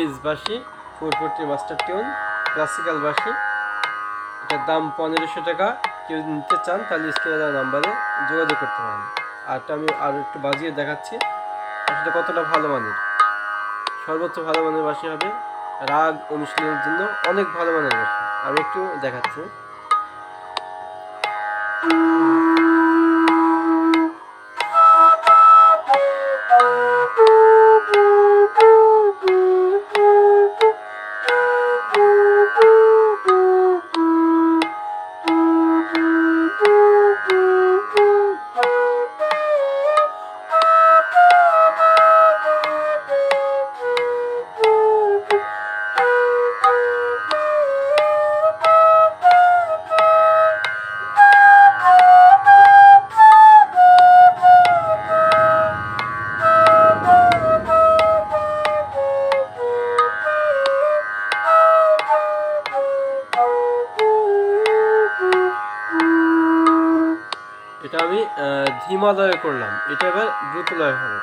Base বাঁশি 440 master tune classical বাঁশি। এটার দাম 1500 টাকা। কেউ নিতে চান তাহলে স্ক্রিনে দেওয়া নাম্বারে যোগাযোগ করতে পারেন। আরটা আমি আরও একটু বাজিয়ে দেখাচ্ছি আসলে কতটা ভালো মানের, সর্বোচ্চ ভালো মানের বাঁশি হবে। রাগ অনুশীলনের জন্য অনেক ভালো মানের বাঁশি। আমি একটু দেখাচ্ছি। এটা আমি ধিমা লয়ে করলাম, এটা এবার দ্রুত লয় হবে।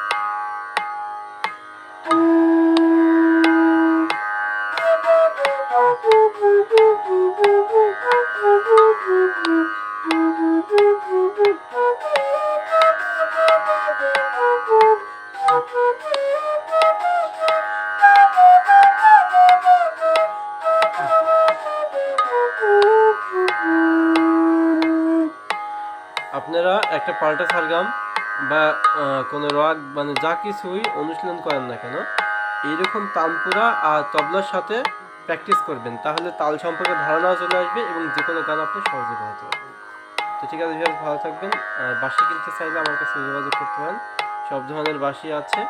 আপনারা একটা পাল্টা সারগাম বা কোনো রাগ মানে যা কিছুই অনুশীলন করেন না কেন, এইরকম তানপুরা আর তবলার সাথে প্র্যাকটিস করবেন, তাহলে তাল সম্পর্কে ধারণাও চলে আসবে এবং যে কোনো গান আপনি সহজে বাজাতে পারবেন। তো ঠিক আছে, ভালো থাকবেন। আর বাঁশি কিনতে চাইলে আমার কাছে যোগাযোগ করতে পারেন। সব ধরনের বাঁশি আছে,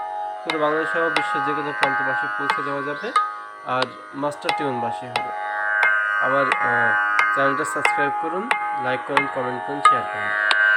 পুরো বাংলাদেশ সহ বিশ্বের যে কোনো প্রান্তে বাঁশি পৌঁছে দেওয়া যাবে। আর মাস্টার টিউন বাঁশি হবে। আমার চ্যানেলটা সাবস্ক্রাইব করুন, লাইক করুন, কমেন্ট করুন, শেয়ার করুন।